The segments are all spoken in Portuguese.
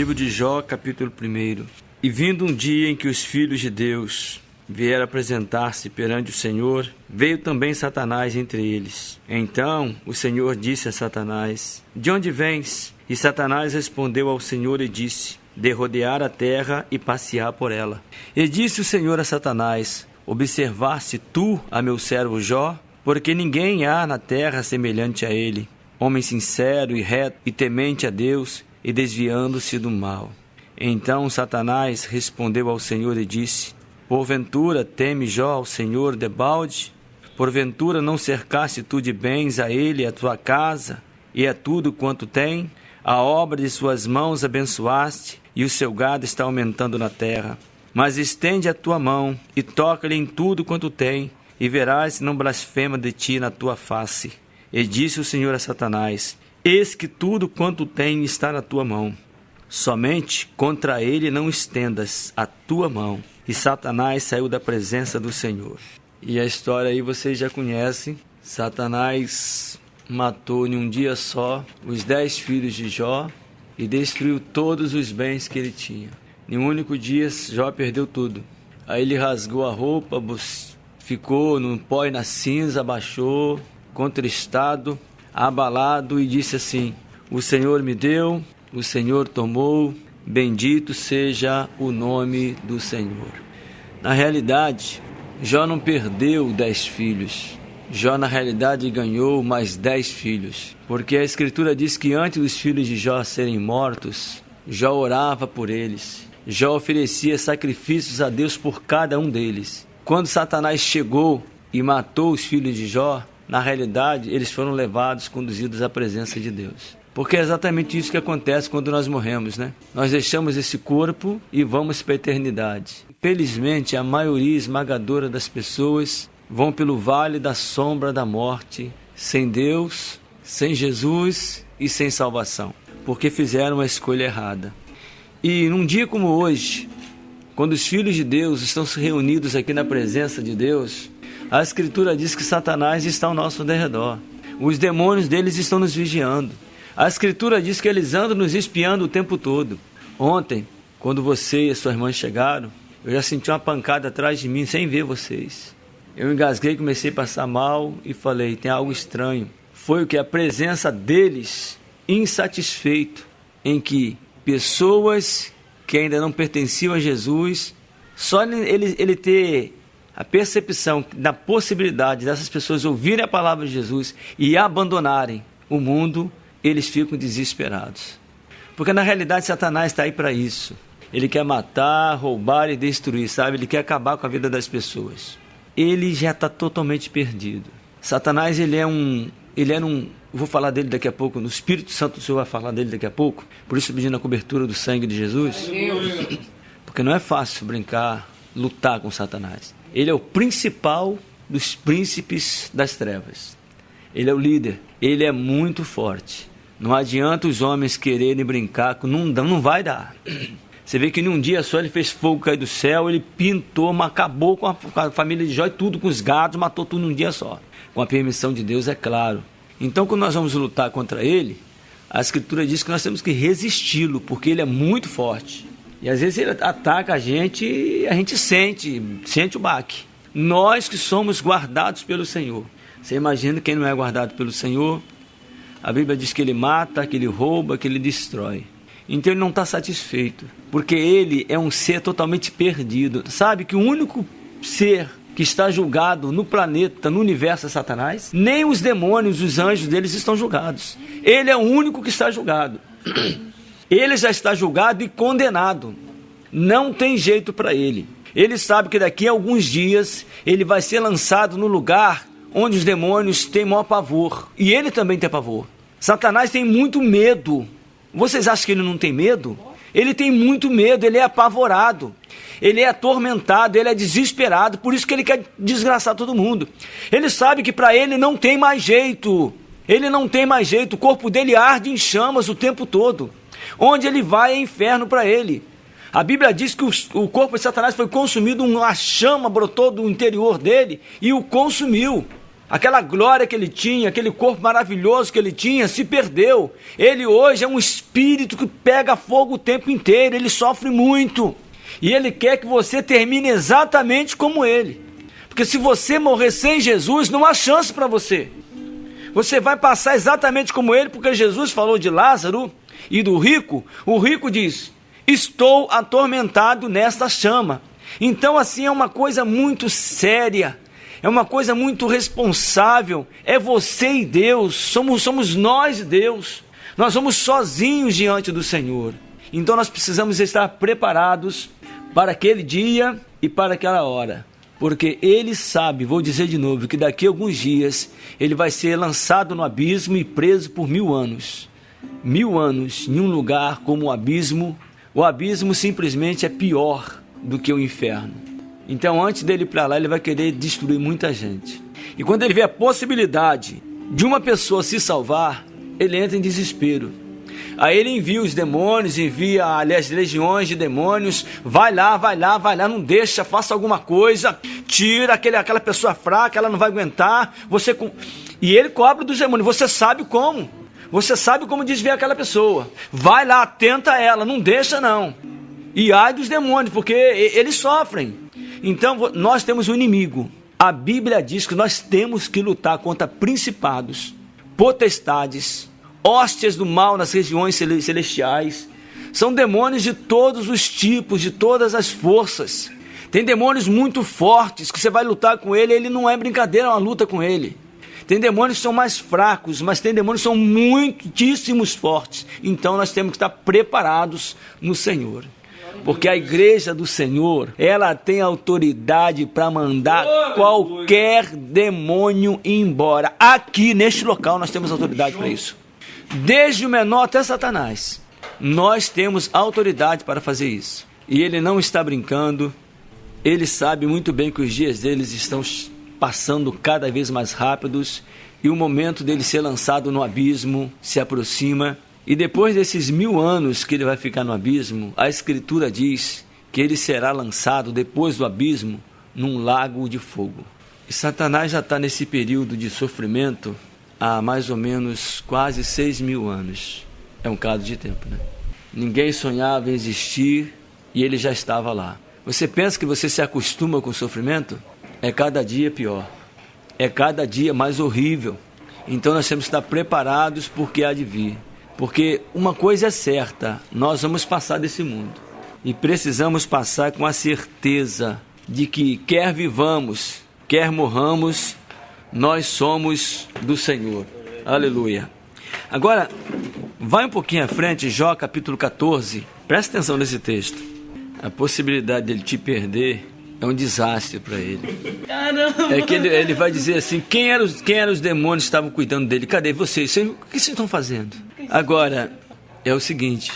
Livro de Jó, capítulo 1. E vindo um dia em que os filhos de Deus vieram apresentar-se perante o Senhor, veio também Satanás entre eles. Então o Senhor disse a Satanás: De onde vens? E Satanás respondeu ao Senhor e disse: De rodear a terra e passear por ela. E disse o Senhor a Satanás: Observaste tu a meu servo Jó? Porque ninguém há na terra semelhante a ele, homem sincero e reto e temente a Deus e desviando-se do mal. Então Satanás respondeu ao Senhor e disse: Porventura teme Jó ao Senhor debalde? Porventura não cercaste tu de bens a ele e a tua casa, e a tudo quanto tem? A obra de suas mãos abençoaste, e o seu gado está aumentando na terra. Mas estende a tua mão, e toca-lhe em tudo quanto tem, e verás se não blasfema de ti na tua face. E disse o Senhor a Satanás: Eis que tudo quanto tem está na tua mão. Somente contra ele não estendas a tua mão. E Satanás saiu da presença do Senhor. E a história aí vocês já conhecem. Satanás matou em um dia só os 10 filhos de Jó e destruiu todos os bens que ele tinha. Em um único dia, Jó perdeu tudo. Aí ele rasgou a roupa, ficou no pó e na cinza, abaixou, contristado, abalado, e disse assim: O Senhor me deu, o Senhor tomou, bendito seja o nome do Senhor. Na realidade, Jó não perdeu 10 filhos. Jó, na realidade, ganhou mais 10 filhos. Porque a Escritura diz que antes dos filhos de Jó serem mortos, Jó orava por eles. Jó oferecia sacrifícios a Deus por cada um deles. Quando Satanás chegou e matou os filhos de Jó, na realidade, eles foram levados, conduzidos à presença de Deus. Porque é exatamente isso que acontece quando nós morremos, né? Nós deixamos esse corpo e vamos para a eternidade. Felizmente, a maioria esmagadora das pessoas vão pelo vale da sombra da morte, sem Deus, sem Jesus e sem salvação, porque fizeram a escolha errada. E num dia como hoje, quando os filhos de Deus estão reunidos aqui na presença de Deus, a Escritura diz que Satanás está ao nosso derredor. Os demônios deles estão nos vigiando. A Escritura diz que eles andam nos espiando o tempo todo. Ontem, quando você e a sua irmã chegaram, eu já senti uma pancada atrás de mim sem ver vocês. Eu engasguei, comecei a passar mal e falei: tem algo estranho. Foi o que? A presença deles, insatisfeito, em que pessoas que ainda não pertenciam a Jesus, só ele ter a percepção da possibilidade dessas pessoas ouvirem a palavra de Jesus e abandonarem o mundo, eles ficam desesperados. Porque na realidade Satanás está aí para isso. Ele quer matar, roubar e destruir, sabe? Ele quer acabar com a vida das pessoas. Ele já está totalmente perdido. Satanás, ele era um, vou falar dele daqui a pouco, no Espírito Santo o Senhor vai falar dele daqui a pouco, por isso pedindo a cobertura do sangue de Jesus. Porque não é fácil brincar, lutar com Satanás. Ele é o principal dos príncipes das trevas. Ele é o líder, ele é muito forte. Não adianta os homens quererem brincar, não vai dar. Você vê que em um dia só ele fez fogo cair do céu, ele pintou, acabou com a família de Jó e tudo, com os gados, matou tudo num dia só. Com a permissão de Deus, é claro. Então, quando nós vamos lutar contra ele, a Escritura diz que nós temos que resisti-lo, porque ele é muito forte. E às vezes ele ataca a gente e a gente sente o baque. Nós que somos guardados pelo Senhor. Você imagina quem não é guardado pelo Senhor? A Bíblia diz que ele mata, que ele rouba, que ele destrói. Então ele não está satisfeito, porque ele é um ser totalmente perdido. Sabe que o único ser que está julgado no planeta, no universo, é Satanás? Nem os demônios, os anjos deles estão julgados. Ele é o único que está julgado. Ele já está julgado e condenado. Não tem jeito para ele. Ele sabe que daqui a alguns dias ele vai ser lançado no lugar onde os demônios têm maior pavor. E ele também tem pavor. Satanás tem muito medo. Vocês acham que ele não tem medo? Ele tem muito medo, ele é apavorado, ele é atormentado, ele é desesperado, por isso que ele quer desgraçar todo mundo. Ele sabe que para ele não tem mais jeito, o corpo dele arde em chamas o tempo todo. Onde ele vai é inferno para ele. A Bíblia diz que o corpo de Satanás foi consumido, uma chama brotou do interior dele e o consumiu. Aquela glória que ele tinha, aquele corpo maravilhoso que ele tinha, se perdeu. Ele hoje é um espírito que pega fogo o tempo inteiro, ele sofre muito. E ele quer que você termine exatamente como ele. Porque se você morrer sem Jesus, não há chance para você. Você vai passar exatamente como ele, porque Jesus falou de Lázaro e do rico. O rico diz: estou atormentado nesta chama. Então assim é uma coisa muito séria. É uma coisa muito responsável. É você e Deus. Somos nós e Deus. Nós somos sozinhos diante do Senhor. Então nós precisamos estar preparados para aquele dia e para aquela hora. Porque Ele sabe, vou dizer de novo, que daqui a alguns dias Ele vai ser lançado no abismo e preso por 1000 anos. 1000 anos em um lugar como o abismo. O abismo simplesmente é pior do que o inferno. Então, antes dele ir para lá, ele vai querer destruir muita gente. E quando ele vê a possibilidade de uma pessoa se salvar, ele entra em desespero. Aí ele envia os demônios, aliás, legiões de demônios. Vai lá, não deixa, faça alguma coisa. Tira aquela pessoa fraca, ela não vai aguentar. E ele cobra dos demônios. Você sabe como. Você sabe como desviar aquela pessoa. Vai lá, tenta ela, não deixa não. E ai dos demônios, porque eles sofrem. Então, nós temos um inimigo. A Bíblia diz que nós temos que lutar contra principados, potestades, hóstias do mal nas regiões celestiais. São demônios de todos os tipos, de todas as forças. Tem demônios muito fortes, que você vai lutar com ele não é brincadeira, é uma luta com ele. Tem demônios que são mais fracos, mas tem demônios que são muitíssimos fortes. Então, nós temos que estar preparados no Senhor. Porque a igreja do Senhor, ela tem autoridade para mandar qualquer demônio embora. Aqui, neste local, nós temos autoridade para isso. Desde o menor até Satanás. Nós temos autoridade para fazer isso. E ele não está brincando. Ele sabe muito bem que os dias deles estão passando cada vez mais rápidos. E o momento dele ser lançado no abismo se aproxima. E depois desses 1000 anos que ele vai ficar no abismo, a Escritura diz que ele será lançado depois do abismo num lago de fogo. E Satanás já está nesse período de sofrimento há mais ou menos quase 6.000 anos. É um bocado de tempo, né? Ninguém sonhava em existir e ele já estava lá. Você pensa que você se acostuma com o sofrimento? É cada dia pior. É cada dia mais horrível. Então nós temos que estar preparados porque há de vir. Porque uma coisa é certa, nós vamos passar desse mundo. E precisamos passar com a certeza de que quer vivamos, quer morramos, nós somos do Senhor. Aleluia. Agora, vai um pouquinho à frente, Jó capítulo 14. Presta atenção nesse texto. A possibilidade dele te perder é um desastre para ele. Caramba! É que ele vai dizer assim, quem eram os demônios que estavam cuidando dele? Cadê vocês? O que vocês estão fazendo? Agora, é o seguinte,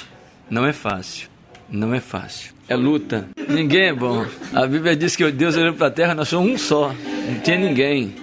não é fácil. Não é fácil. É luta. Ninguém é bom. A Bíblia diz que Deus olhou para a terra, nós somos um só. Não tem ninguém.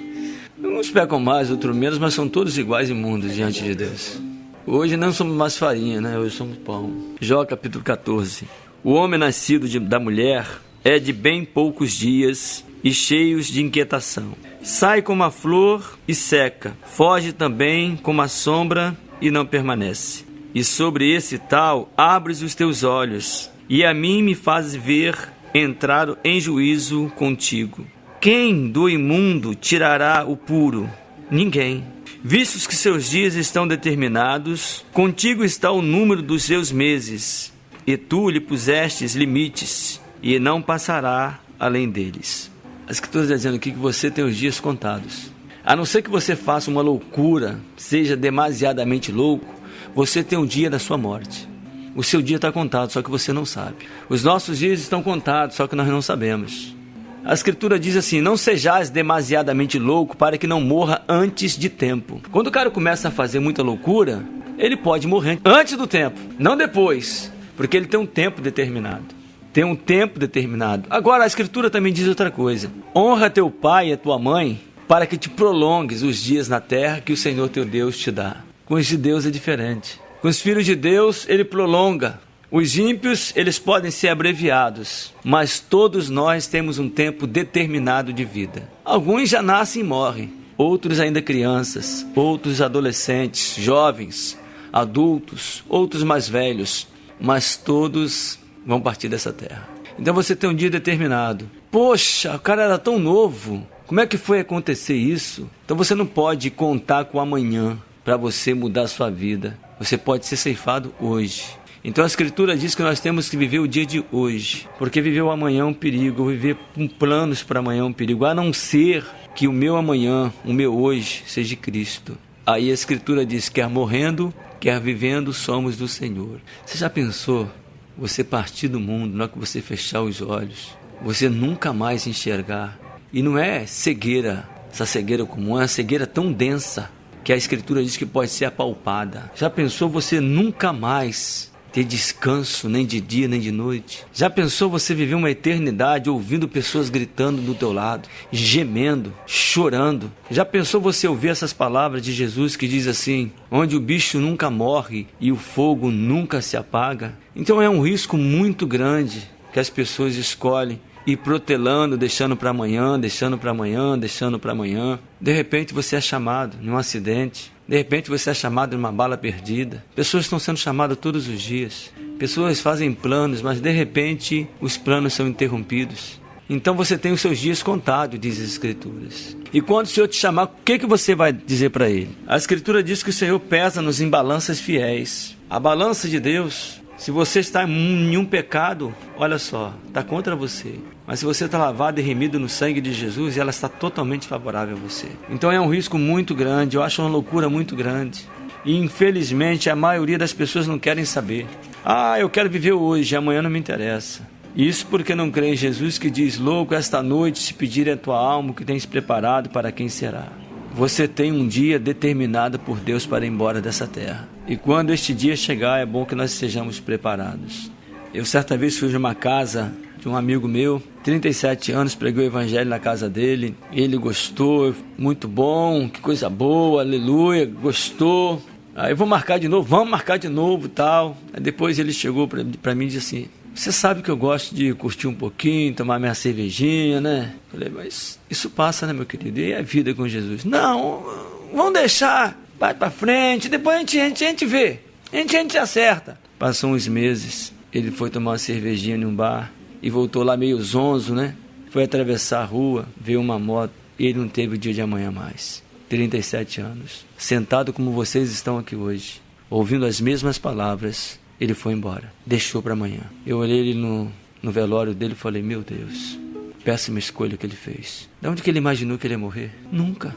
Uns pecam mais, outros menos, mas são todos iguais e imundos diante de Deus. Hoje não somos mais farinha, né? Hoje somos pão. Jó capítulo 14. O homem nascido da mulher é de bem poucos dias e cheios de inquietação. Sai como a flor e seca. Foge também como a sombra e não permanece. E sobre esse tal abres os teus olhos, e a mim me fazes ver entrar em juízo contigo. Quem do imundo tirará o puro? Ninguém. Vistos que seus dias estão determinados, contigo está o número dos seus meses, e tu lhe pusestes limites, e não passará além deles. A Escritura está dizendo aqui que você tem os dias contados. A não ser que você faça uma loucura, seja demasiadamente louco, você tem um dia da sua morte. O seu dia está contado, só que você não sabe. Os nossos dias estão contados, só que nós não sabemos. A Escritura diz assim, não sejais demasiadamente louco para que não morra antes de tempo. Quando o cara começa a fazer muita loucura, ele pode morrer antes do tempo, não depois, porque ele tem um tempo determinado. Tem um tempo determinado. Agora, a Escritura também diz outra coisa. Honra teu pai e a tua mãe, para que te prolongues os dias na terra que o Senhor teu Deus te dá. Com os de Deus é diferente. Com os filhos de Deus, ele prolonga. Os ímpios, eles podem ser abreviados, mas todos nós temos um tempo determinado de vida. Alguns já nascem e morrem, outros ainda crianças, outros adolescentes, jovens, adultos, outros mais velhos, mas todos vão partir dessa terra. Então você tem um dia determinado. Poxa, o cara era tão novo, como é que foi acontecer isso? Então você não pode contar com o amanhã para você mudar a sua vida. Você pode ser ceifado hoje. Então a Escritura diz que nós temos que viver o dia de hoje, porque viver o amanhã é um perigo, viver com planos para amanhã é um perigo, a não ser que o meu amanhã, o meu hoje, seja Cristo. Aí a Escritura diz, quer morrendo, quer vivendo, somos do Senhor. Você já pensou, você partir do mundo, na hora que você fechar os olhos, você nunca mais enxergar? E não é cegueira, essa cegueira comum, é uma cegueira tão densa, que a Escritura diz que pode ser apalpada. Já pensou você nunca mais ter descanso, nem de dia, nem de noite? Já pensou você viver uma eternidade ouvindo pessoas gritando do teu lado, gemendo, chorando? Já pensou você ouvir essas palavras de Jesus que diz assim, onde o bicho nunca morre e o fogo nunca se apaga? Então é um risco muito grande que as pessoas escolhem ir protelando, deixando para amanhã, deixando para amanhã, deixando para amanhã. De repente você é chamado num acidente. De repente você é chamado numa bala perdida. Pessoas estão sendo chamadas todos os dias. Pessoas fazem planos, mas de repente os planos são interrompidos. Então você tem os seus dias contados, diz as Escrituras. E quando o Senhor te chamar, o que você vai dizer para Ele? A Escritura diz que o Senhor pesa-nos em balanças fiéis. A balança de Deus, se você está em um pecado, olha só, está contra você. Mas se você está lavado e remido no sangue de Jesus, ela está totalmente favorável a você. Então é um risco muito grande, eu acho uma loucura muito grande. E infelizmente a maioria das pessoas não querem saber. Eu quero viver hoje, amanhã não me interessa. Isso porque não crê em Jesus que diz, louco, esta noite se pedir a tua alma, o que tens preparado para quem será. Você tem um dia determinado por Deus para ir embora dessa terra. E quando este dia chegar, é bom que nós sejamos preparados. Eu certa vez fui numa casa de um amigo meu, 37 anos, preguei o evangelho na casa dele. Ele gostou, muito bom, que coisa boa, aleluia, gostou. Aí vamos marcar de novo, tal. Aí depois ele chegou para mim e disse assim, você sabe que eu gosto de curtir um pouquinho, tomar minha cervejinha, né? Falei, mas isso passa, né, meu querido? E a vida com Jesus? Não, vamos deixar, vai para frente, depois a gente vê, a gente acerta. Passou uns meses, ele foi tomar uma cervejinha em um bar e voltou lá meio zonzo, né? Foi atravessar a rua, veio uma moto e ele não teve o dia de amanhã mais. 37 anos, sentado como vocês estão aqui hoje, ouvindo as mesmas palavras. Ele foi embora, deixou para amanhã. Eu olhei ele no velório dele e falei, meu Deus, péssima escolha que ele fez. De onde que ele imaginou que ele ia morrer? Nunca.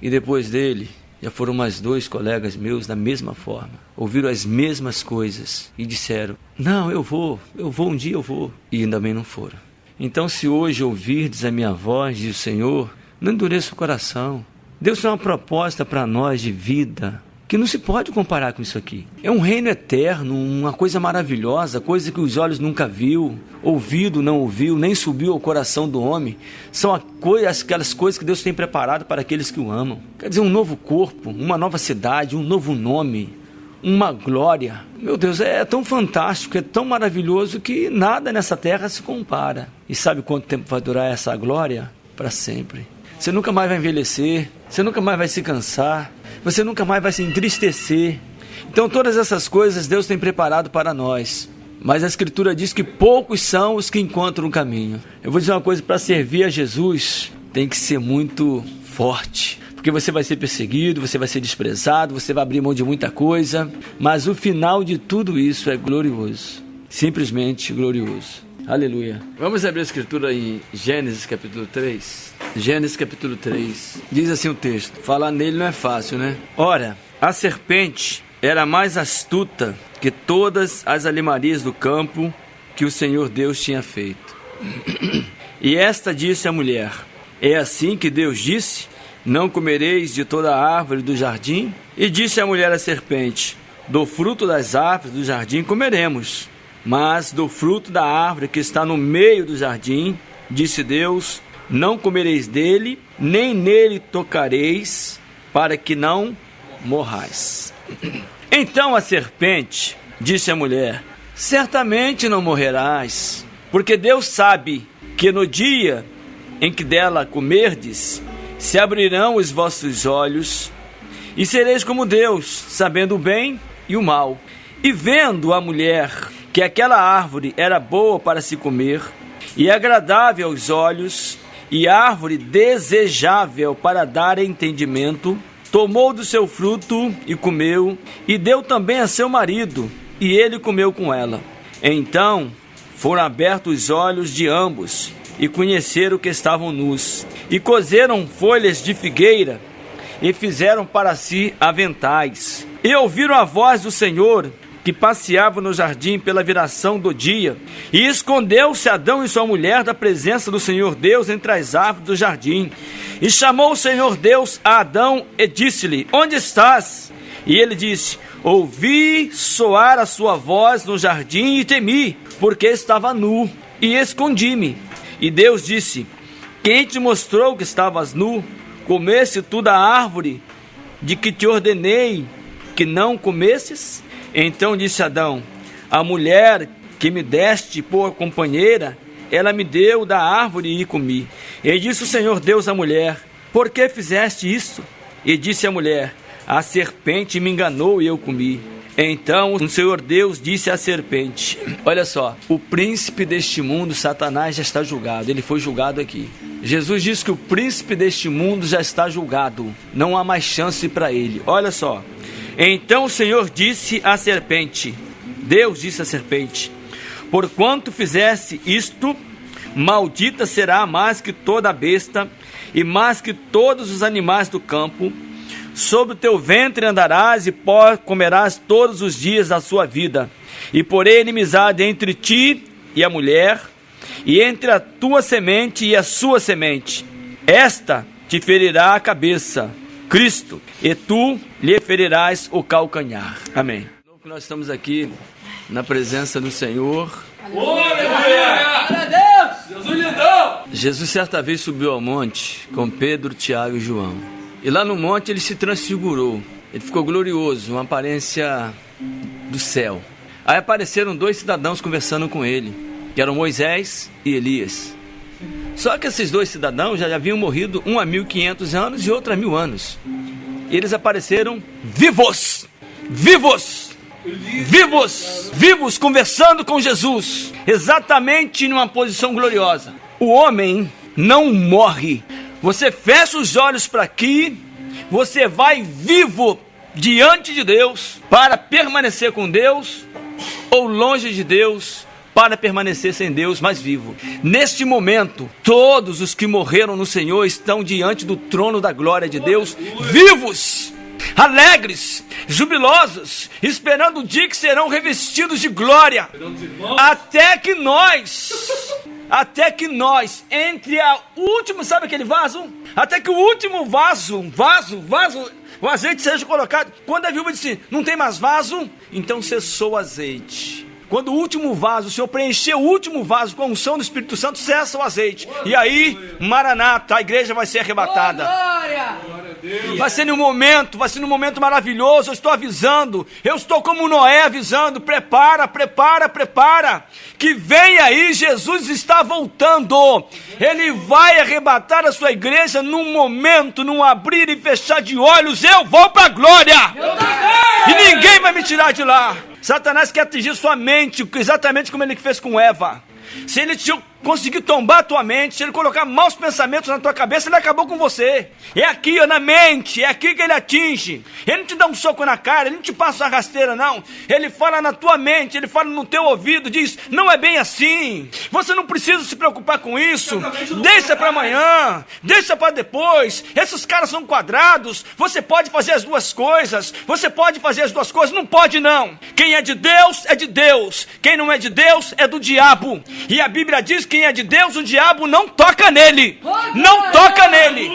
E depois dele, já foram mais 2 colegas meus da mesma forma. Ouviram as mesmas coisas e disseram, não, eu vou, um dia eu vou. E também não foram. Então se hoje ouvirdes a minha voz, diz o Senhor, não endureça o coração. Deus tem uma proposta para nós de vida, que não se pode comparar com isso aqui. É um reino eterno, uma coisa maravilhosa, coisa que os olhos nunca viu, ouvido não ouviu, nem subiu ao coração do homem. São aquelas coisas que Deus tem preparado para aqueles que o amam. Quer dizer, um novo corpo, uma nova cidade, um novo nome, uma glória. Meu Deus, é tão fantástico, é tão maravilhoso que nada nessa terra se compara. E sabe quanto tempo vai durar essa glória? Para sempre. Você nunca mais vai envelhecer, você nunca mais vai se cansar, você nunca mais vai se entristecer. Então todas essas coisas Deus tem preparado para nós. Mas a Escritura diz que poucos são os que encontram o caminho. Eu vou dizer uma coisa, para servir a Jesus tem que ser muito forte. Porque você vai ser perseguido, você vai ser desprezado, você vai abrir mão de muita coisa. Mas o final de tudo isso é glorioso. Simplesmente glorioso. Aleluia. Vamos abrir a Escritura em Gênesis capítulo 3. Gênesis capítulo 3. Diz assim o texto. Falar nele não é fácil, né? Ora, a serpente era mais astuta que todas as animarias do campo que o Senhor Deus tinha feito. E esta disse à mulher, é assim que Deus disse, não comereis de toda a árvore do jardim? E disse a mulher à serpente, do fruto das árvores do jardim comeremos, mas do fruto da árvore que está no meio do jardim, disse Deus, não comereis dele, nem nele tocareis, para que não morrais. Então a serpente disse à mulher, certamente não morrerás, porque Deus sabe que no dia em que dela comerdes, se abrirão os vossos olhos, e sereis como Deus, sabendo o bem e o mal. E vendo a mulher que aquela árvore era boa para se comer, e agradável aos olhos, e árvore desejável para dar entendimento, tomou do seu fruto e comeu, e deu também a seu marido, e ele comeu com ela. Então foram abertos os olhos de ambos, e conheceram que estavam nus, e coseram folhas de figueira, e fizeram para si aventais. E ouviram a voz do Senhor, que passeava no jardim pela viração do dia. E escondeu-se Adão e sua mulher da presença do Senhor Deus entre as árvores do jardim. E chamou o Senhor Deus a Adão e disse-lhe: onde estás? E ele disse: ouvi soar a sua voz no jardim e temi, porque estava nu, e escondi-me. E Deus disse: quem te mostrou que estavas nu? Comeste tu da árvore de que te ordenei que não comesses? Então disse Adão: a mulher que me deste por companheira, ela me deu da árvore e comi. E disse o Senhor Deus à mulher: por que fizeste isto? E disse a mulher: a serpente me enganou e eu comi. Então o Senhor Deus disse à serpente: olha só, o príncipe deste mundo, Satanás, já está julgado. Ele foi julgado aqui. Jesus disse que o príncipe deste mundo já está julgado. Não há mais chance para ele. Olha só. Então o Senhor disse à serpente, Deus disse à serpente: porquanto fizeste isto, maldita será mais que toda a besta, e mais que todos os animais do campo. Sobre o teu ventre andarás, e pó comerás todos os dias da sua vida. E porém inimizade entre ti e a mulher, e entre a tua semente e a sua semente. Esta te ferirá a cabeça, Cristo, e tu lhe ferirás o calcanhar. Amém. Nós estamos aqui na presença do Senhor. Jesus certa vez subiu ao monte com Pedro, Tiago e João. E lá no monte ele se transfigurou. Ele ficou glorioso, uma aparência do céu. Aí apareceram dois cidadãos conversando com ele, que eram Moisés e Elias. Só que esses dois cidadãos já haviam morrido, um há 1500 anos e outro há 1000 anos. E eles apareceram vivos, conversando com Jesus, exatamente numa posição gloriosa. O homem não morre. Você fecha os olhos para aqui, você vai vivo diante de Deus para permanecer com Deus, ou longe de Deus para permanecer sem Deus, mas vivo. Neste momento, todos os que morreram no Senhor estão diante do trono da glória de Deus, vivos, alegres, jubilosos, esperando o dia que serão revestidos de glória, até que nós, entre a última, sabe aquele vaso? Até que o último vaso, o azeite seja colocado. Quando a viúva disse, não tem mais vaso, então cessou o azeite. Quando o último vaso, o Senhor preencheu o último vaso com a unção do Espírito Santo, cessa o azeite. E aí, Maranata, a igreja vai ser arrebatada. Vai ser num momento maravilhoso. Eu estou avisando, eu estou como Noé avisando, prepara, que vem aí, Jesus está voltando. Ele vai arrebatar a sua igreja num momento, num abrir e fechar de olhos. Eu vou para a glória, e ninguém vai me tirar de lá. Satanás quer atingir sua mente, exatamente como ele fez com Eva. Se ele conseguir tombar a tua mente, se ele colocar maus pensamentos na tua cabeça, ele acabou com você. É aqui, na mente, é aqui que ele atinge. Ele não te dá um soco na cara, ele não te passa uma rasteira, não. Ele fala na tua mente, ele fala no teu ouvido, diz, não é bem assim. Você não precisa se preocupar com isso. Deixa para amanhã, deixa para depois. Esses caras são quadrados. Você pode fazer as duas coisas. Não pode não. Quem é de Deus, é de Deus. Quem não é de Deus, é do diabo. E a Bíblia diz que quem é de Deus, o diabo não toca nele. Não toca nele.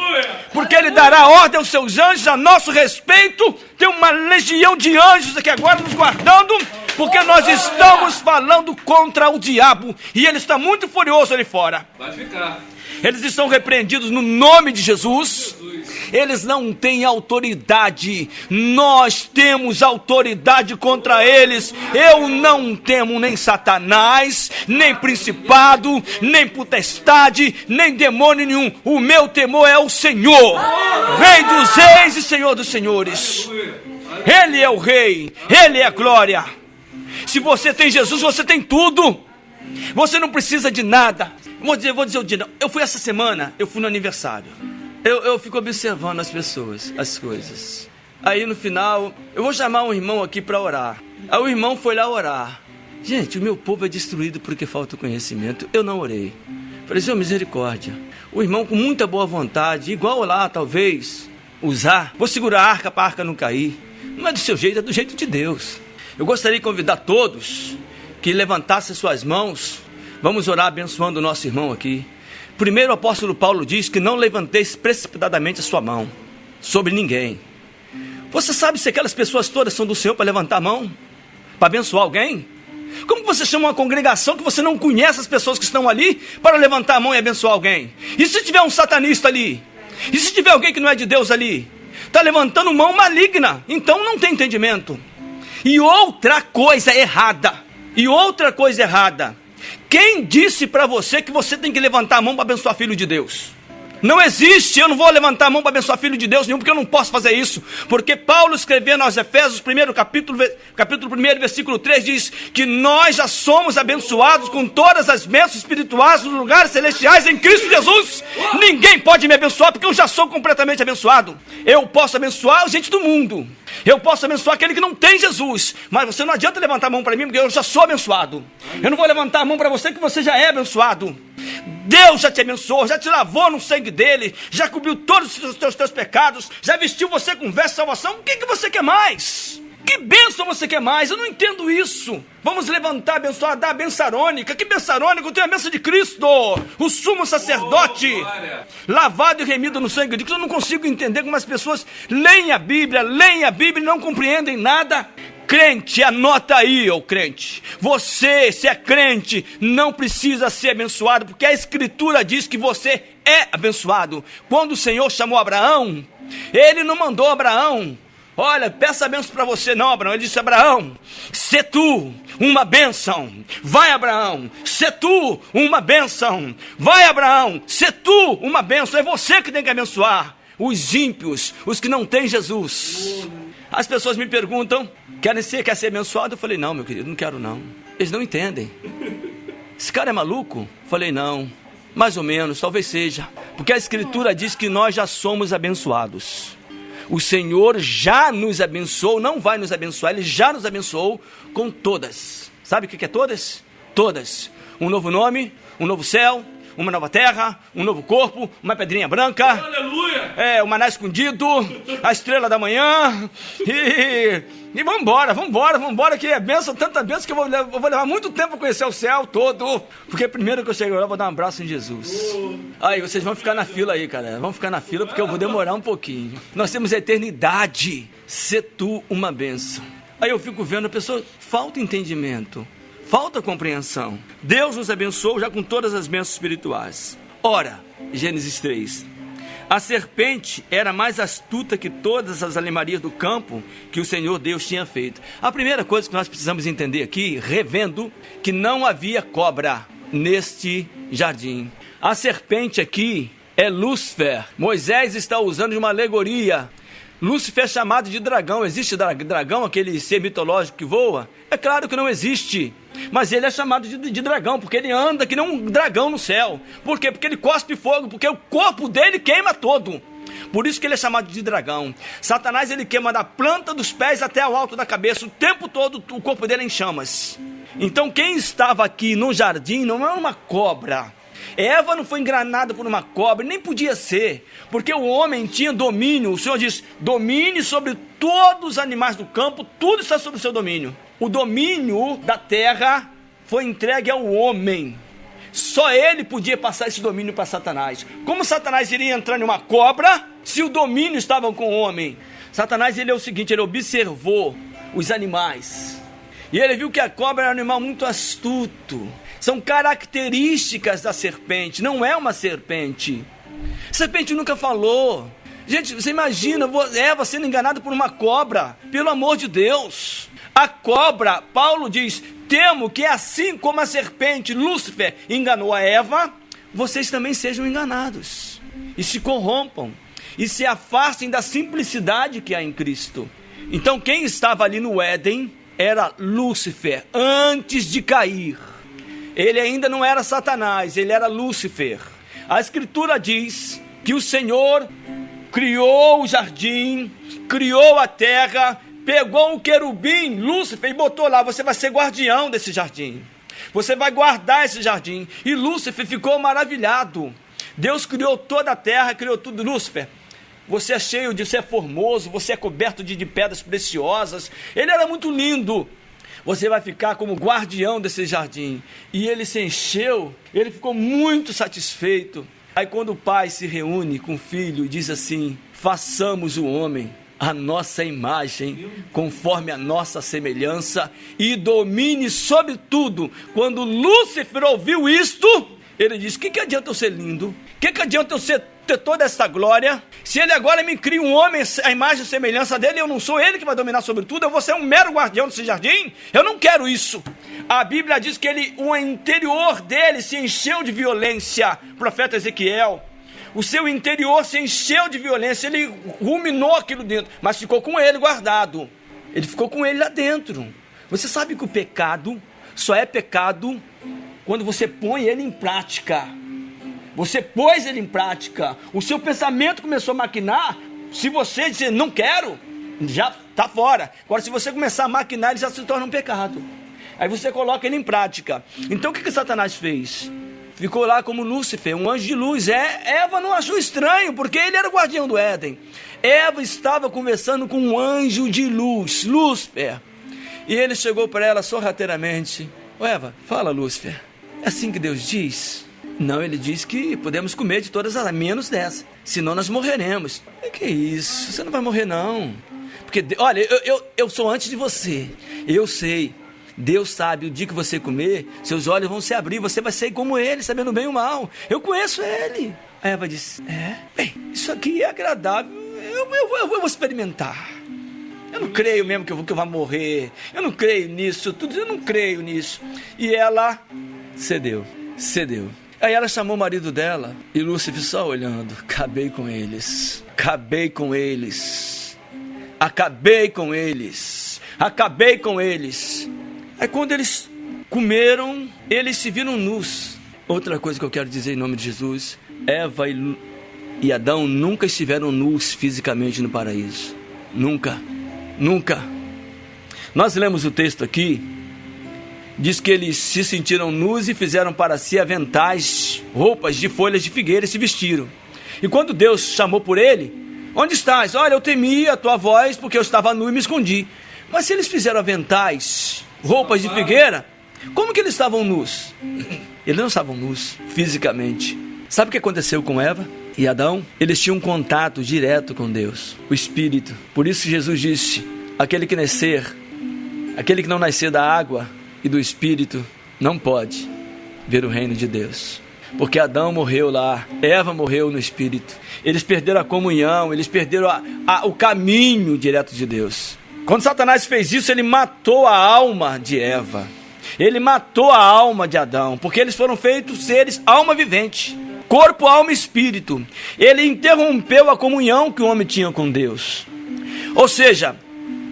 Porque ele dará ordem aos seus anjos a nosso respeito. Tem uma legião de anjos aqui agora nos guardando, porque nós estamos falando contra o diabo. E ele está muito furioso ali fora. Vai ficar. Eles estão repreendidos no nome de Jesus. Eles não têm autoridade. Nós temos autoridade contra eles. Eu não temo nem Satanás, nem principado, nem potestade, nem demônio nenhum. O meu temor é o Senhor, Rei dos reis e Senhor dos senhores. Ele é o Rei, Ele é a glória. Se você tem Jesus, você tem tudo. Você não precisa de nada. Vou dizer o dia. Eu fui essa semana, eu fui no aniversário. Eu fico observando as pessoas, as coisas. Aí no final, eu vou chamar um irmão aqui para orar. Aí o irmão foi lá orar. Gente, o meu povo é destruído porque falta conhecimento. Eu não orei. Falei, Senhor, misericórdia. O irmão com muita boa vontade, igual lá, talvez, usar. Vou segurar a arca para a arca não cair. Não é do seu jeito, é do jeito de Deus. Eu gostaria de convidar todos que levantassem suas mãos. Vamos orar abençoando o nosso irmão aqui. Primeiro o apóstolo Paulo diz que não levanteis precipitadamente a sua mão sobre ninguém. Você sabe se aquelas pessoas todas são do Senhor para levantar a mão? Para abençoar alguém? Como você chama uma congregação que você não conhece as pessoas que estão ali para levantar a mão e abençoar alguém? E se tiver um satanista ali? E se tiver alguém que não é de Deus ali? Está levantando mão maligna, então não tem entendimento. E outra coisa errada, quem disse para você que você tem que levantar a mão para abençoar filho de Deus? Não existe. Eu não vou levantar a mão para abençoar filho de Deus nenhum, porque eu não posso fazer isso. Porque Paulo escrevendo aos Efésios, capítulo 1, versículo 3, diz que nós já somos abençoados com todas as bênçãos espirituais nos lugares celestiais em Cristo Jesus. Ninguém pode me abençoar, porque eu já sou completamente abençoado. Eu posso abençoar a gente do mundo. Eu posso abençoar aquele que não tem Jesus. Mas você não adianta levantar a mão para mim, porque eu já sou abençoado. Eu não vou levantar a mão para você, que você já é abençoado. Deus já te abençoou, já te lavou no sangue dele, já cobriu todos os teus pecados, já vestiu você com veste de salvação. O que você quer mais? Que bênção você quer mais? Eu não entendo isso. Vamos levantar, abençoar, dar a bensarônica. Que bensarônica? Eu tenho a bênção de Cristo, o sumo sacerdote, lavado e remido no sangue de Cristo. Eu não consigo entender como as pessoas leem a Bíblia e não compreendem nada. Crente, anota aí, ô crente. Você, se é crente, não precisa ser abençoado, porque a Escritura diz que você é abençoado. Quando o Senhor chamou Abraão, Ele não mandou Abraão: olha, peça a bênção para você, não, Abraão. Ele disse: Abraão, sê tu uma bênção. Vai, Abraão, sê tu uma bênção. Vai, Abraão, sê tu uma bênção. É você que tem que abençoar os ímpios, os que não têm Jesus. As pessoas me perguntam: quer ser abençoado? Eu falei: não, meu querido, não quero não. Eles não entendem. Esse cara é maluco? Eu falei: não, mais ou menos, talvez seja. Porque a Escritura diz que nós já somos abençoados. O Senhor já nos abençoou, não vai nos abençoar, Ele já nos abençoou com todas. Sabe o que é todas? Todas. Um novo nome, um novo céu, uma nova terra, um novo corpo, uma pedrinha branca. Aleluia! O maná escondido, a estrela da manhã. E vambora, que é benção, tanta benção que eu vou levar muito tempo para conhecer o céu todo. Porque primeiro que eu chegar lá, eu vou dar um abraço em Jesus. Aí, vocês vão ficar na fila aí, galera. Vão ficar na fila porque eu vou demorar um pouquinho. Nós temos a eternidade. Sê tu uma benção. Aí eu fico vendo a pessoa, falta entendimento, falta compreensão. Deus nos abençoou já com todas as bênçãos espirituais. Ora, Gênesis 3. A serpente era mais astuta que todas as animarias do campo que o Senhor Deus tinha feito. A primeira coisa que nós precisamos entender aqui, revendo, que não havia cobra neste jardim. A serpente aqui é Lúcifer. Moisés está usando de uma alegoria. Lúcifer é chamado de dragão. Existe dragão, aquele ser mitológico que voa? É claro que não existe. Mas ele é chamado de dragão, porque ele anda que nem um dragão no céu. Por quê? Porque ele cospe fogo, porque o corpo dele queima todo. Por isso que ele é chamado de dragão. Satanás, ele queima da planta dos pés até o alto da cabeça. O tempo todo o corpo dele é em chamas. Então quem estava aqui no jardim não é uma cobra. Eva não foi enganada por uma cobra, nem podia ser, porque o homem tinha domínio. O Senhor diz: domine sobre todos os animais do campo, tudo está sob o seu domínio. O domínio da terra foi entregue ao homem. Só ele podia passar esse domínio para Satanás. Como Satanás iria entrar em uma cobra se o domínio estava com o homem? Satanás, ele é o seguinte: ele observou os animais e ele viu que a cobra era um animal muito astuto. São características da serpente, não é uma serpente. A serpente nunca falou. Gente, você imagina Eva sendo enganada por uma cobra, pelo amor de Deus. A cobra, Paulo diz, temo que assim como a serpente, Lúcifer, enganou a Eva, vocês também sejam enganados, e se corrompam, e se afastem da simplicidade que há em Cristo. Então quem estava ali no Éden era Lúcifer, antes de cair. Ele ainda não era Satanás, ele era Lúcifer. A Escritura diz que o Senhor criou o jardim, criou a terra, pegou um querubim, Lúcifer, e botou lá: você vai ser guardião desse jardim, você vai guardar esse jardim. E Lúcifer ficou maravilhado. Deus criou toda a terra, criou tudo. Lúcifer, você é cheio de, você é formoso, você é coberto de pedras preciosas. Ele era muito lindo. Você vai ficar como guardião desse jardim. E ele se encheu, ele ficou muito satisfeito. Aí quando o pai se reúne com o filho e diz assim: façamos o homem a nossa imagem, conforme a nossa semelhança, e domine sobre tudo. Quando Lúcifer ouviu isto, ele disse: que adianta eu ser lindo? Que adianta eu ter toda essa glória? Se ele agora me cria um homem, a imagem e semelhança dele, eu não sou ele que vai dominar sobre tudo, eu vou ser um mero guardião desse jardim? Eu não quero isso. A Bíblia diz que o interior dele se encheu de violência. O profeta Ezequiel, o seu interior se encheu de violência, ele ruminou aquilo dentro, mas ficou com ele guardado. Ele ficou com ele lá dentro. Você sabe que o pecado só é pecado quando você põe ele em prática. Você pôs ele em prática, o seu pensamento começou a maquinar. Se você dizer não quero, já está fora. Agora, se você começar a maquinar, ele já se torna um pecado. Aí você coloca ele em prática. Então o que Satanás fez? Ficou lá como Lúcifer, um anjo de luz. Eva não achou estranho, porque ele era o guardião do Éden. Eva estava conversando com um anjo de luz, Lúcifer. E ele chegou para ela sorrateiramente: ô Eva, fala, Lúcifer, é assim que Deus diz? Não, ele diz que podemos comer de todas as, menos dessa, senão nós morreremos. Que isso? Você não vai morrer não. Porque, olha, eu sou antes de você. Eu sei. Deus sabe, o dia que você comer, seus olhos vão se abrir, você vai ser como ele, sabendo o bem e o mal. Eu conheço ele. A Eva disse: bem, isso aqui é agradável, eu vou experimentar. Eu não creio mesmo que eu vou morrer. Eu não creio nisso, tudo, eu não creio nisso. E ela cedeu. Aí ela chamou o marido dela, e Lúcifer só olhando: acabei com eles. Aí quando eles comeram, eles se viram nus. Outra coisa que eu quero dizer em nome de Jesus: Eva e Adão nunca estiveram nus fisicamente no paraíso. Nunca. Nós lemos o texto aqui, diz que eles se sentiram nus e fizeram para si aventais, roupas de folhas de figueira, e se vestiram. E quando Deus chamou por ele: onde estás? Olha, eu temi a tua voz, porque eu estava nu e me escondi. Mas se eles fizeram aventais, roupas de figueira, como que eles estavam nus? Eles não estavam nus fisicamente. Sabe o que aconteceu com Eva e Adão? Eles tinham um contato direto com Deus, o Espírito. Por isso Jesus disse: aquele que não nascer da água e do Espírito não pode ver o reino de Deus. Porque Adão morreu lá, Eva morreu no Espírito. Eles perderam a comunhão, eles perderam o caminho direto de Deus. Quando Satanás fez isso, ele matou a alma de Eva, ele matou a alma de Adão, porque eles foram feitos seres alma vivente, corpo, alma e espírito. Ele interrompeu a comunhão que o homem tinha com Deus. Ou seja,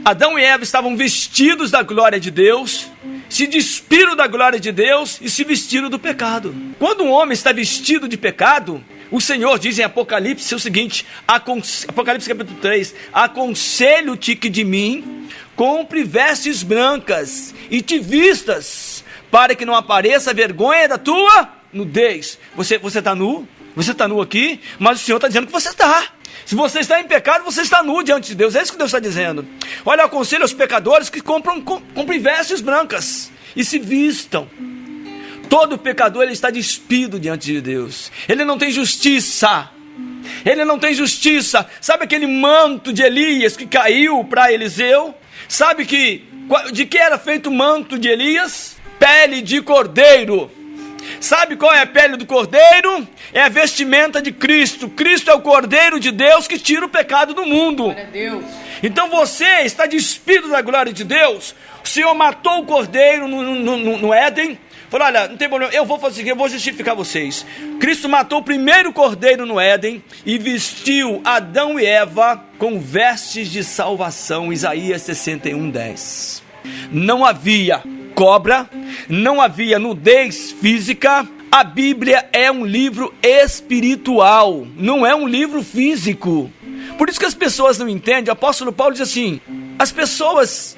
Adão e Eva estavam vestidos da glória de Deus, se despiram da glória de Deus e se vestiram do pecado. Quando um homem está vestido de pecado, o Senhor diz em Apocalipse o seguinte, Apocalipse capítulo 3, aconselho-te que de mim compre vestes brancas e te vistas, para que não apareça a vergonha da tua nudez. Você está nu? Você está nu aqui? Mas o Senhor está dizendo que você está. Se você está em pecado, você está nu diante de Deus. É isso que Deus está dizendo. Olha, eu aconselho aos pecadores que comprem vestes brancas e se vistam. Todo pecador, ele está despido diante de Deus. Ele não tem justiça. Sabe aquele manto de Elias que caiu para Eliseu? Sabe de que era feito o manto de Elias? Pele de cordeiro. Sabe qual é a pele do cordeiro? É a vestimenta de Cristo. Cristo é o cordeiro de Deus que tira o pecado do mundo. Glória a Deus. Então você está despido da glória de Deus. O Senhor matou o cordeiro no Éden. Falou, olha, não tem problema, eu vou fazer, eu vou justificar vocês. Cristo matou o primeiro cordeiro no Éden e vestiu Adão e Eva com vestes de salvação. Isaías 61:10. Não havia cobra, não havia nudez física. A Bíblia é um livro espiritual, não é um livro físico. Por isso que as pessoas não entendem. O apóstolo Paulo diz assim: as pessoas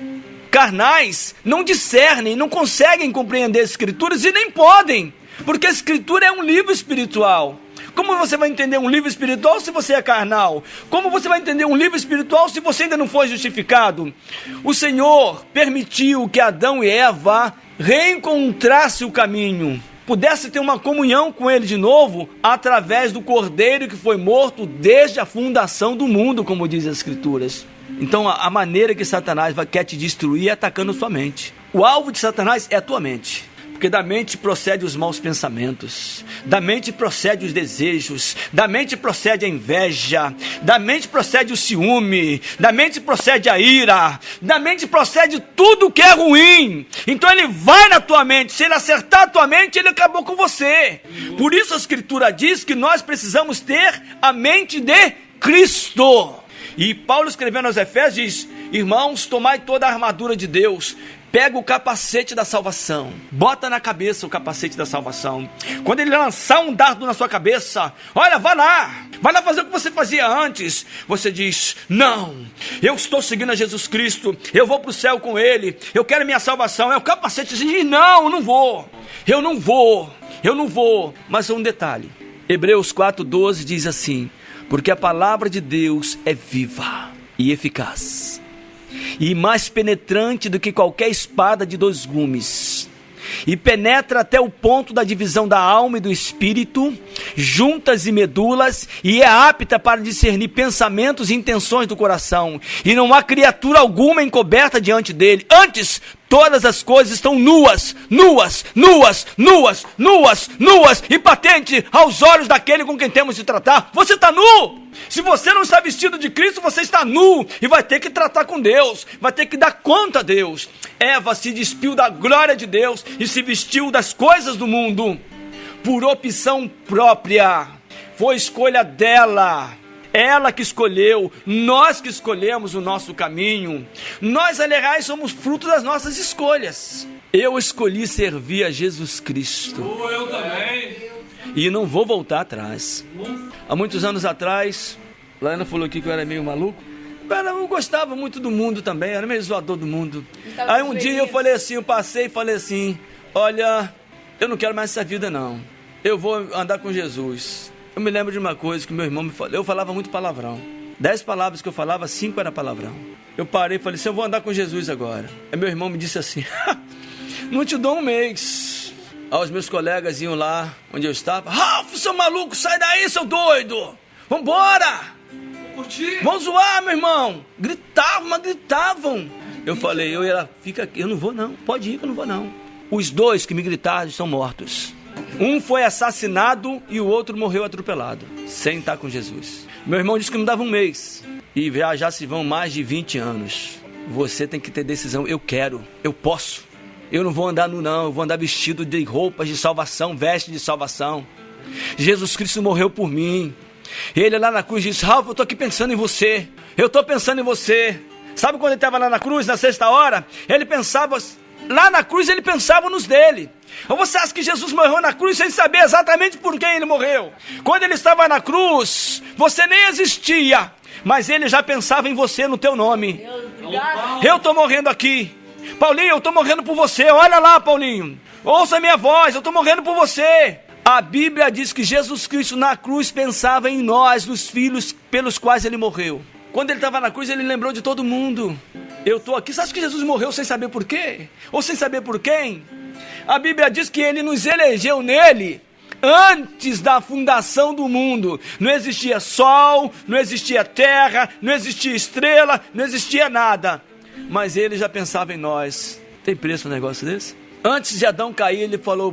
carnais não discernem, não conseguem compreender as escrituras e nem podem, porque a escritura é um livro espiritual. Como você vai entender um livro espiritual se você é carnal? Como você vai entender um livro espiritual se você ainda não foi justificado? O Senhor permitiu que Adão e Eva reencontrassem o caminho, pudesse ter uma comunhão com Ele de novo, através do cordeiro que foi morto desde a fundação do mundo, como diz as escrituras. Então a maneira que Satanás quer te destruir é atacando a sua mente. O alvo de Satanás é a tua mente, porque da mente procede os maus pensamentos, da mente procede os desejos, da mente procede a inveja, da mente procede o ciúme, da mente procede a ira, da mente procede tudo que é ruim. Então ele vai na tua mente, se ele acertar a tua mente, ele acabou com você. Por isso a escritura diz que nós precisamos ter a mente de Cristo. E Paulo escrevendo aos Efésios diz: irmãos, tomai toda a armadura de Deus. Pega o capacete da salvação, bota na cabeça o capacete da salvação. Quando ele lançar um dardo na sua cabeça, olha, vai lá fazer o que você fazia antes. Você diz: não, eu estou seguindo a Jesus Cristo, eu vou para o céu com Ele, eu quero minha salvação. É o capacete. Você diz: não, eu não vou. Mas um detalhe, Hebreus 4:12 diz assim: porque a palavra de Deus é viva e eficaz, e mais penetrante do que qualquer espada de 2 gumes, e penetra até o ponto da divisão da alma e do espírito, juntas e medulas, e é apta para discernir pensamentos e intenções do coração, e não há criatura alguma encoberta diante dele. Antes, todas as coisas estão nuas, e patente aos olhos daquele com quem temos de tratar. Você está nu. Se você não está vestido de Cristo, você está nu e vai ter que tratar com Deus, vai ter que dar conta a Deus. Eva se despiu da glória de Deus e se vestiu das coisas do mundo por opção própria. Foi escolha dela. Ela que escolheu, nós que escolhemos o nosso caminho. Nós, aliás, somos fruto das nossas escolhas. Eu escolhi servir a Jesus Cristo. Eu também. E não vou voltar atrás. Há muitos anos atrás, Lana falou aqui que eu era meio maluco. Eu gostava muito do mundo também, era meio zoador do mundo. Aí um dia eu falei assim, eu passei e falei assim: olha, eu não quero mais essa vida não. Eu vou andar com Jesus. Eu me lembro de uma coisa que meu irmão me falou. Eu falava muito palavrão. 10 palavras que eu falava, 5 era palavrão. Eu parei e falei assim: eu vou andar com Jesus agora. Aí meu irmão me disse assim: não te dou um mês. Aí os meus colegas iam lá onde eu estava: Ralf, seu maluco, sai daí, seu doido. Vambora. Vamos zoar, meu irmão. Gritavam. Eu falei, fica aqui, eu não vou não. Pode ir que eu não vou não. Os 2 que me gritaram estão mortos. Um foi assassinado e o outro morreu atropelado, sem estar com Jesus. Meu irmão disse que não dava um mês. E já se vão mais de 20 anos. Você tem que ter decisão. Eu quero, eu posso. Eu não vou andar nu não, eu vou andar vestido de roupas de salvação, veste de salvação. Jesus Cristo morreu por mim. Ele lá na cruz disse: Ralf, eu estou aqui pensando em você. Eu estou pensando em você. Sabe quando ele estava lá na cruz, na 6ª hora? Ele pensava, lá na cruz ele pensava nos dele. Ou você acha que Jesus morreu na cruz sem saber exatamente por quem ele morreu? Quando ele estava na cruz, você nem existia, mas ele já pensava em você, no teu nome. Eu estou morrendo aqui. Paulinho, eu estou morrendo por você. Olha lá, Paulinho. Ouça a minha voz, eu estou morrendo por você. A Bíblia diz que Jesus Cristo na cruz pensava em nós, nos filhos pelos quais ele morreu. Quando ele estava na cruz, ele lembrou de todo mundo. Eu estou aqui. Você acha que Jesus morreu sem saber por quê? Ou sem saber por quem? A Bíblia diz que ele nos elegeu nele antes da fundação do mundo. Não existia sol, não existia terra, não existia estrela, não existia nada. Mas ele já pensava em nós. Tem preço um negócio desse? Antes de Adão cair,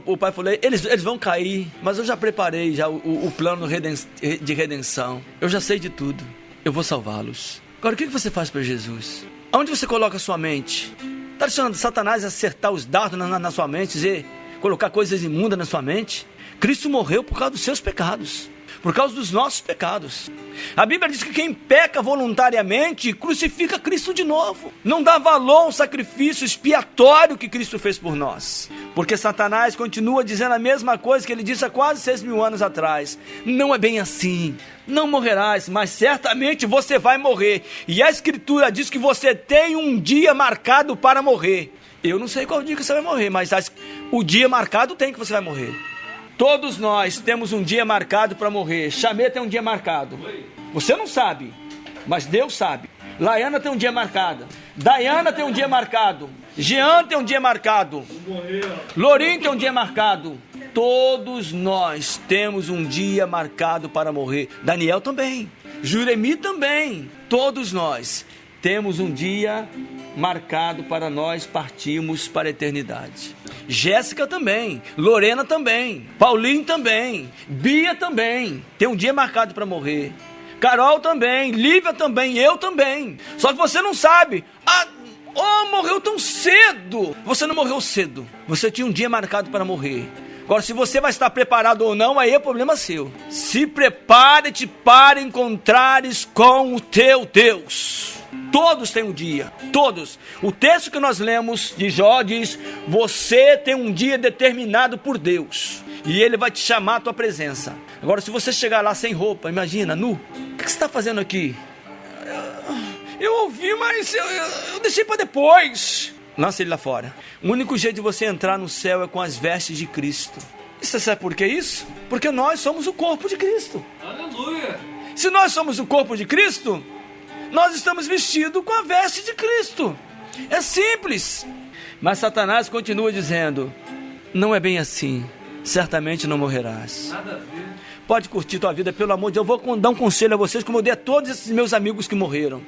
o pai falou, eles vão cair, mas eu já preparei o plano de redenção. Eu já sei de tudo. Eu vou salvá-los. Agora, o que você faz para Jesus? Aonde você coloca a sua mente? Está deixando Satanás acertar os dardos na sua mente, dizer, colocar coisas imundas na sua mente? Cristo morreu por causa dos seus pecados, por causa dos nossos pecados. A Bíblia diz que quem peca voluntariamente crucifica Cristo de novo. Não dá valor ao sacrifício expiatório que Cristo fez por nós. Porque Satanás continua dizendo a mesma coisa que ele disse há quase 6.000 anos atrás. Não é bem assim. Não morrerás, mas certamente você vai morrer. E a Escritura diz que você tem um dia marcado para morrer. Eu não sei qual dia que você vai morrer, mas o dia marcado tem que você vai morrer. Todos nós temos um dia marcado para morrer. Chamê tem um dia marcado. Você não sabe, mas Deus sabe. Laiana tem um dia marcado. Daiana tem um dia marcado. Jean tem um dia marcado. Lorim tem um dia marcado. Todos nós temos um dia marcado para morrer. Daniel também. Juremi também. Todos nós temos um dia marcado para nós partirmos para a eternidade. Jéssica também, Lorena também, Paulinho também, Bia também, tem um dia marcado para morrer. Carol também, Lívia também, eu também. Só que você não sabe. Morreu tão cedo. Você não morreu cedo. Você tinha um dia marcado para morrer. Agora, se você vai estar preparado ou não, aí é problema seu. Se prepare-te para encontrares com o teu Deus. Todos têm um dia, todos. O texto que nós lemos de Jó diz, você tem um dia determinado por Deus, e Ele vai te chamar à tua presença. Agora, se você chegar lá sem roupa, imagina, nu, o que você está fazendo aqui? Eu ouvi, mas eu deixei para depois. Lança ele lá fora. O único jeito de você entrar no céu é com as vestes de Cristo. E você sabe por que isso? Porque nós somos o corpo de Cristo. Aleluia! Se nós somos o corpo de Cristo, nós estamos vestidos com a veste de Cristo. É simples. Mas Satanás continua dizendo, não é bem assim. Certamente não morrerás. Nada a ver. Pode curtir tua vida, pelo amor de Deus. Eu vou dar um conselho a vocês, como eu dei a todos esses meus amigos que morreram.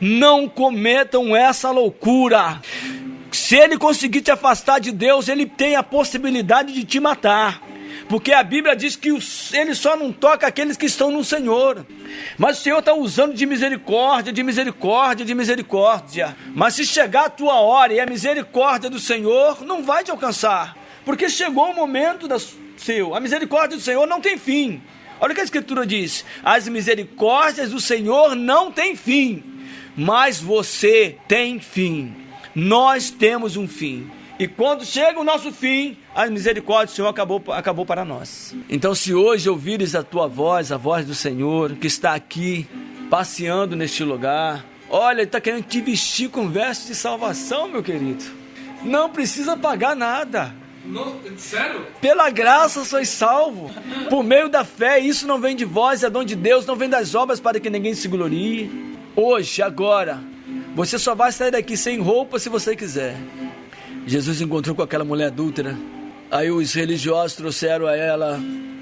Não cometam essa loucura. Se ele conseguir te afastar de Deus, ele tem a possibilidade de te matar. Porque a Bíblia diz que ele só não toca aqueles que estão no Senhor. Mas o Senhor está usando de misericórdia, de misericórdia, de misericórdia. Mas se chegar a tua hora e a misericórdia do Senhor não vai te alcançar. Porque chegou o momento seu. A misericórdia do Senhor não tem fim. Olha o que a Escritura diz. As misericórdias do Senhor não têm fim. Mas você tem fim. Nós temos um fim. E quando chega o nosso fim, a misericórdia do Senhor acabou para nós. Então, se hoje ouvires a tua voz, a voz do Senhor, que está aqui, passeando neste lugar, olha, Ele está querendo te vestir com vestes de salvação, meu querido. Não precisa pagar nada. Não, sério? Pela graça sois salvo, por meio da fé. Isso não vem de vós, é dom de Deus, não vem das obras para que ninguém se glorie. Hoje, agora, você só vai sair daqui sem roupa se você quiser. Jesus encontrou com aquela mulher adúltera. Aí os religiosos trouxeram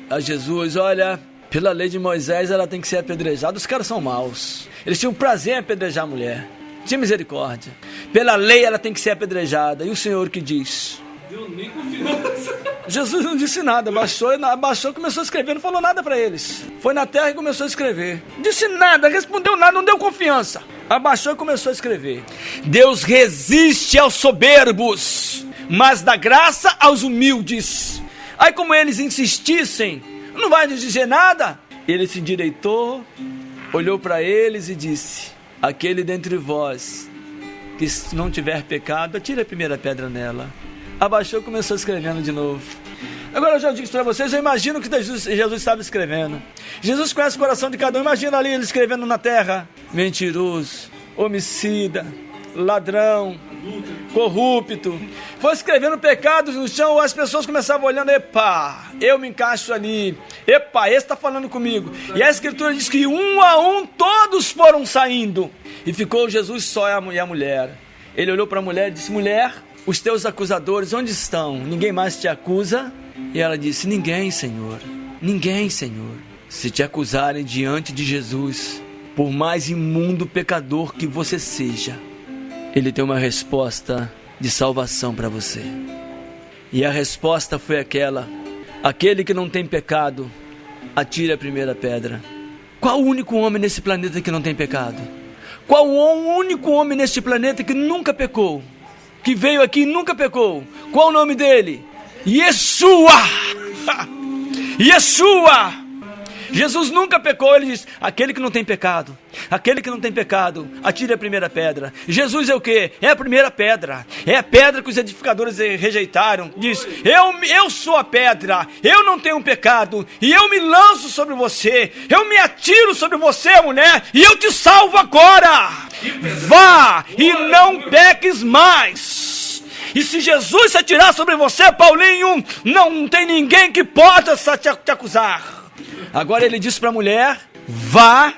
a Jesus, olha, pela lei de Moisés ela tem que ser apedrejada. Os caras são maus. Eles tinham prazer em apedrejar a mulher. Tinha misericórdia. Pela lei ela tem que ser apedrejada. E o Senhor que diz? Deu nem confiança. Jesus não disse nada, abaixou e começou a escrever, não falou nada para eles. Foi na terra e começou a escrever. Disse nada, respondeu nada, não deu confiança. Abaixou e começou a escrever. Deus resiste aos soberbos, mas dá graça aos humildes. Aí como eles insistissem, não vai nos dizer nada. Ele se endireitou, olhou para eles e disse, aquele dentre vós que não tiver pecado, atire a primeira pedra nela. Abaixou e começou escrevendo de novo. Agora eu já digo para vocês, eu imagino que Jesus estava escrevendo. Jesus conhece o coração de cada um. Imagina ali ele escrevendo na terra. Mentiroso, homicida, ladrão, corrupto. Foi escrevendo pecados no chão, as pessoas começavam olhando, epa, eu me encaixo ali. Epa, esse está falando comigo. E a Escritura diz que um a um todos foram saindo. E ficou Jesus só e a mulher. Ele olhou para a mulher e disse, mulher, os teus acusadores onde estão? Ninguém mais te acusa? E ela disse, ninguém, Senhor. Ninguém, Senhor. Se te acusarem diante de Jesus, por mais imundo pecador que você seja, Ele tem uma resposta de salvação para você. E a resposta foi aquela: aquele que não tem pecado, atire a primeira pedra. Qual o único homem nesse planeta que não tem pecado? Qual o único homem neste planeta que nunca pecou? Que veio aqui e nunca pecou? Qual o nome dele? Yeshua! Yeshua! Jesus nunca pecou. Ele diz: aquele que não tem pecado, aquele que não tem pecado, atire a primeira pedra. Jesus é o quê? É a primeira pedra. É a pedra que os edificadores rejeitaram. Diz: eu sou a pedra, eu não tenho pecado, e eu me lanço sobre você, eu me atiro sobre você, mulher, e eu te salvo agora. Vá e não peques mais. E se Jesus se atirar sobre você, Paulinho, não tem ninguém que possa te acusar. Agora ele disse para a mulher: vá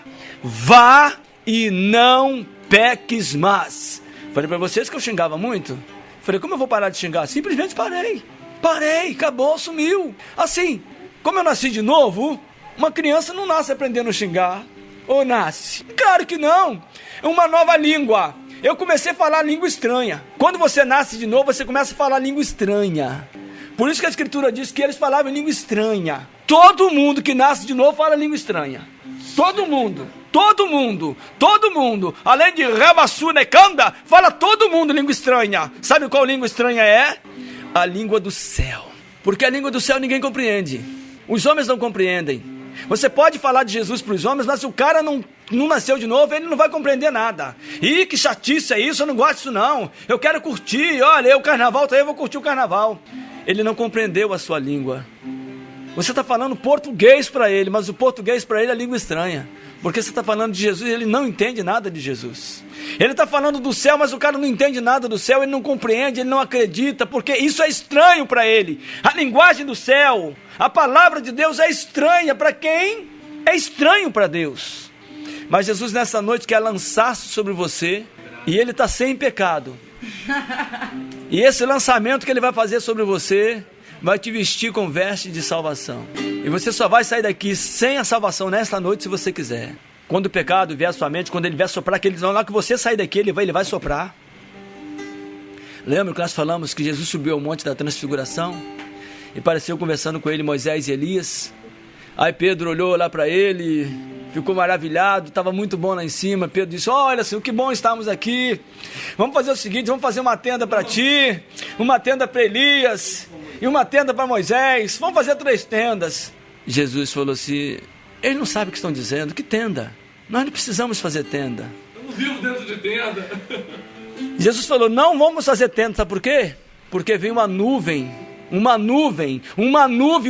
e não peques mais. Falei para vocês que eu xingava muito. Falei: como eu vou parar de xingar? Simplesmente parei, acabou, sumiu. Assim, como eu nasci de novo, uma criança não nasce aprendendo a xingar. Ou nasce? Claro que não. É uma nova língua. Eu comecei a falar língua estranha. Quando você nasce de novo, você começa a falar língua estranha. Por isso que a Escritura diz que eles falavam língua estranha. Todo mundo que nasce de novo fala língua estranha. Todo mundo. Além de Rabassunekanda, fala todo mundo língua estranha. Sabe qual língua estranha é? A língua do céu. Porque a língua do céu ninguém compreende. Os homens não compreendem. Você pode falar de Jesus para os homens, mas se o cara não nasceu de novo, ele não vai compreender nada. Ih, que chatice é isso, eu não gosto disso não. Eu quero curtir, olha, o carnaval tá aí, eu vou curtir o carnaval. Ele não compreendeu a sua língua. Você está falando português para ele, mas o português para ele é língua estranha. Porque você está falando de Jesus e ele não entende nada de Jesus. Ele está falando do céu, mas o cara não entende nada do céu, ele não compreende, ele não acredita, porque isso é estranho para ele. A linguagem do céu, a palavra de Deus é estranha para quem? É estranho para Deus. Mas Jesus nessa noite quer lançar-se sobre você e ele está sem pecado. E esse lançamento que ele vai fazer sobre você vai te vestir com veste de salvação. E você só vai sair daqui sem a salvação nesta noite se você quiser. Quando o pecado vier à sua mente, quando ele vier soprar, aquele na hora que você sair daqui, ele vai soprar. Lembra que nós falamos que Jesus subiu ao monte da transfiguração e apareceu conversando com ele Moisés e Elias? Aí Pedro olhou lá para ele, ficou maravilhado, estava muito bom lá em cima. Pedro disse: olha, Senhor, que bom estarmos aqui. Vamos fazer o seguinte, vamos fazer uma tenda para ti, uma tenda para Elias e uma tenda para Moisés. Vamos fazer 3 tendas. Jesus falou assim: eles não sabem o que estão dizendo. Que tenda? Nós não precisamos fazer tenda. Eu não vivo dentro de tenda. Jesus falou: não vamos fazer tenda, sabe por quê? Porque veio uma nuvem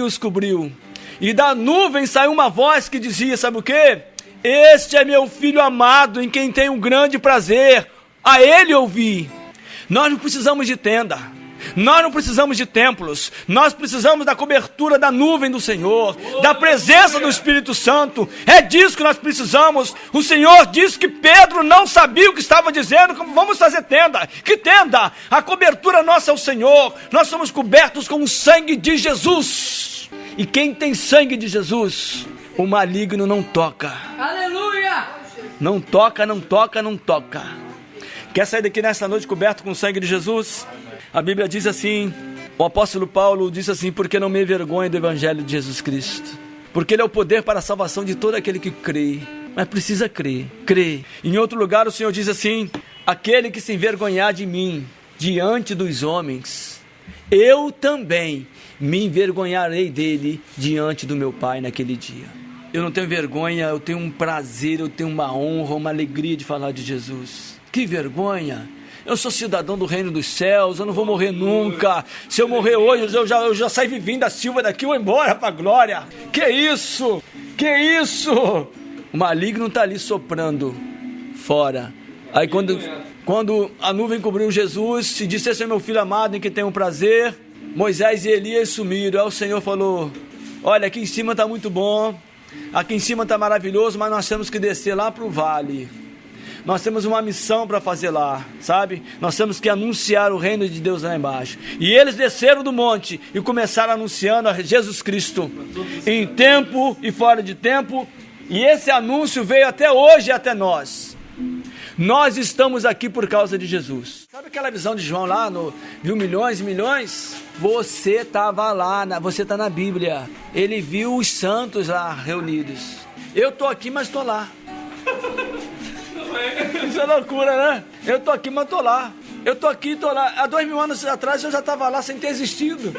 os cobriu. E da nuvem saiu uma voz que dizia, sabe o quê? Este é meu filho amado, em quem tenho um grande prazer. A ele ouvi. Nós não precisamos de tenda. Nós não precisamos de templos. Nós precisamos da cobertura da nuvem do Senhor, da presença do Espírito Santo. É disso que nós precisamos. O Senhor disse que Pedro não sabia o que estava dizendo. Vamos fazer tenda. Que tenda? A cobertura nossa é o Senhor. Nós somos cobertos com o sangue de Jesus. E quem tem sangue de Jesus, o maligno não toca. Aleluia! Não toca. Quer sair daqui nesta noite coberto com o sangue de Jesus? A Bíblia diz assim, o apóstolo Paulo diz assim: porque não me envergonho do evangelho de Jesus Cristo, porque ele é o poder para a salvação de todo aquele que crê. Mas precisa crer. Em outro lugar o Senhor diz assim: aquele que se envergonhar de mim diante dos homens, eu também me envergonharei dele diante do meu Pai naquele dia. Eu não tenho vergonha, eu tenho um prazer, eu tenho uma honra, uma alegria de falar de Jesus. Que vergonha! Eu sou cidadão do reino dos céus, eu não vou morrer nunca. Se eu morrer hoje, eu já saio vivendo da Silva daqui, eu vou embora para a glória. Que isso? O maligno está ali soprando fora. Aí quando a nuvem cobriu Jesus, se disse: esse é meu filho amado em que tenho prazer, Moisés e Elias sumiram. Aí o Senhor falou: olha, aqui em cima está muito bom, aqui em cima está maravilhoso, mas nós temos que descer lá para o vale. Nós temos uma missão para fazer lá, sabe? Nós temos que anunciar o reino de Deus lá embaixo. E eles desceram do monte e começaram anunciando a Jesus Cristo, em tempo e fora de tempo. E esse anúncio veio até hoje, até nós. Nós estamos aqui por causa de Jesus. Sabe aquela visão de João lá, viu milhões e milhões? Você estava lá, você está na Bíblia. Ele viu os santos lá reunidos. Eu estou aqui, mas estou lá. Isso é loucura, né? Eu estou aqui, mas estou lá. Eu estou aqui, estou lá. Há 2000 anos atrás eu já estava lá sem ter existido.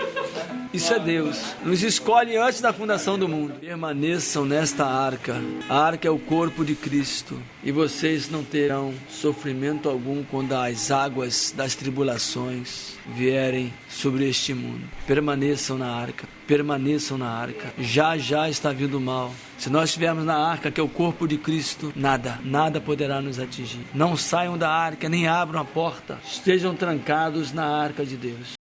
Isso é Deus. Nos escolhe antes da fundação do mundo. Permaneçam nesta arca. A arca é o corpo de Cristo. E vocês não terão sofrimento algum quando as águas das tribulações vierem sobre este mundo. Permaneçam na arca. Permaneçam na arca. Já está vindo o mal. Se nós estivermos na arca, que é o corpo de Cristo, nada poderá nos atingir. Não saiam da arca, nem abram a porta. Estejam trancados na arca de Deus.